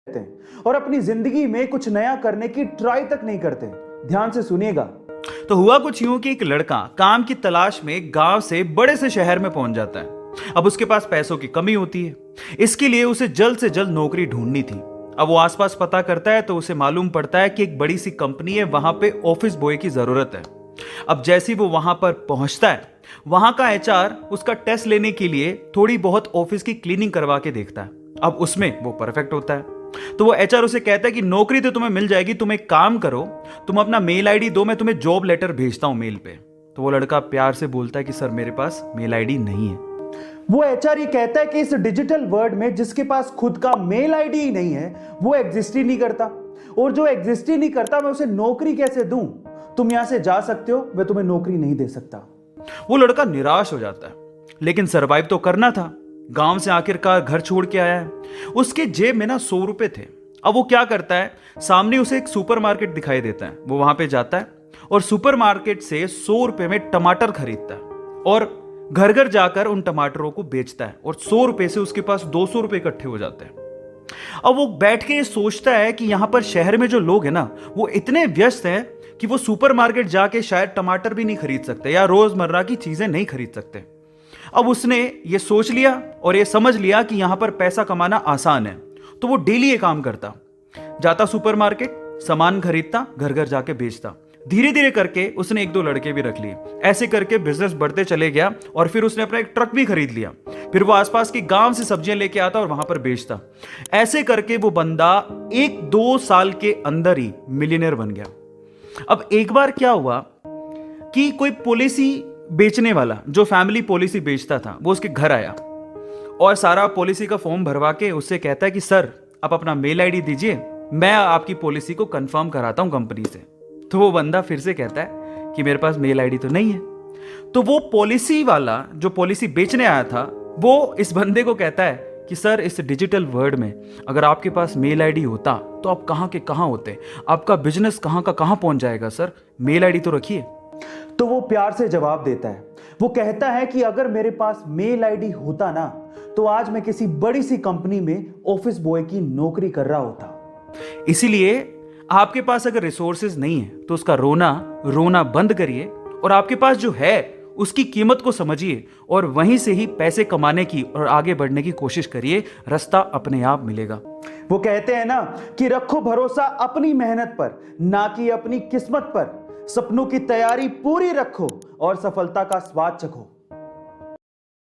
रहते हैं और अपनी जिंदगी में कुछ नया करने की ट्राई तक नहीं करते। ध्यान से सुनिएगा। तो हुआ कुछ यूं कि एक लड़का काम की तलाश में गांव से बड़े से शहर में पहुंच जाता है। अब उसके पास पैसों की कमी होती है, इसके लिए उसे जल्द से जल्द नौकरी ढूंढनी थी। अब वो आसपास पता करता है तो उसे मालूम पड़ता है कि एक बड़ी सी कंपनी है, वहां पे ऑफिस बॉय की जरूरत है। अब जैसे ही वो वहां पर पहुंचता है, वहां का एचआर उसका टेस्ट लेने के लिए थोड़ी बहुत ऑफिस की क्लीनिंग करवा के देखता है। अब उसमें वो परफेक्ट होता है, तो वो एचआर उसे कहता है कि नौकरी तो तुम्हें मिल जाएगी, तुम एक काम करो, तुम अपना मेल आईडी दो, मैं तुम्हें जॉब लेटर भेजता हूं मेल पे। तो वो लड़का प्यार से बोलता है कि सर मेरे पास मेल आईडी नहीं है। वो एचआर ये कहता है कि इस डिजिटल वर्ल्ड में जिसके पास खुद का मेल आईडी ही नहीं है वो एग्जिस्ट ही नहीं करता, और जो एग्जिस्ट ही नहीं करता मैं उसे नौकरी कैसे दूं? तुम यहां से जा सकते हो, मैं तुम्हें नौकरी नहीं दे सकता। वो लड़का निराश हो जाता है, लेकिन सरवाइव तो करना था। गांव से आखिरकार घर छोड़ के आया है, उसके जेब में ना 100 रुपए थे। अब वो क्या करता है, सामने उसे एक सुपरमार्केट दिखाई देता है, वो वहां पे जाता है और सुपरमार्केट से 100 रुपए में टमाटर खरीदता है और घर घर जाकर उन टमाटरों को बेचता है, और 100 रुपए से उसके पास 200 रुपए इकट्ठे हो जाते हैं। अब वो बैठ के सोचता है कि यहां पर शहर में जो लोग हैं ना, वो इतने व्यस्त हैं कि वो सुपरमार्केट जाके शायद टमाटर भी नहीं खरीद सकते या रोजमर्रा की चीजें नहीं खरीद सकते। अब उसने ये सोच लिया और ये समझ लिया कि यहां पर पैसा कमाना आसान है, तो वो डेली ये काम करता, जाता सुपरमार्केट, सामान खरीदता, घर घर जाके बेचता। धीरे धीरे करके उसने 1-2 लड़के भी रख लिए। ऐसे करके बिजनेस बढ़ते चले गया और फिर उसने अपना एक ट्रक भी खरीद लिया। फिर वो आसपास के गांव से सब्जियां लेके आता और वहां पर बेचता। ऐसे करके वो बंदा 1-2 साल के अंदर ही मिलियनर बन गया। अब एक बार क्या हुआ कि कोई पॉलिसी बेचने वाला, जो फैमिली पॉलिसी बेचता था, वो उसके घर आया और सारा पॉलिसी का फॉर्म भरवा के उससे कहता है कि सर आप अपना मेल आईडी दीजिए, मैं आपकी पॉलिसी को कंफर्म कराता हूं कंपनी से। तो वो बंदा फिर से कहता है कि मेरे पास मेल आईडी तो नहीं है। तो वो पॉलिसी वाला जो पॉलिसी बेचने आया था, वो इस बंदे को कहता है कि सर इस डिजिटल वर्ल्ड में अगर आपके पास मेल आईडी होता तो आप कहां के कहां होते, आपका बिजनेस कहां का कहां पहुंच जाएगा, सर मेल आईडी तो रखिए। तो वो प्यार से जवाब देता है, वो कहता है कि अगर मेरे पास मेल आईडी होता ना, तो आज मैं किसी बड़ी सी कंपनी में ऑफिस बॉय की नौकरी कर रहा होता। इसीलिए आपके पास अगर रिसोर्सेज नहीं है तो उसका रोना बंद करिए और आपके पास जो है उसकी कीमत को समझिए और वहीं से ही पैसे कमाने की और आगे बढ़ने की कोशिश करिए, रास्ता अपने आप मिलेगा। वो कहते हैं ना कि रखो भरोसा अपनी मेहनत पर, ना कि अपनी किस्मत पर। सपनों की तैयारी पूरी रखो और सफलता का स्वाद चखो।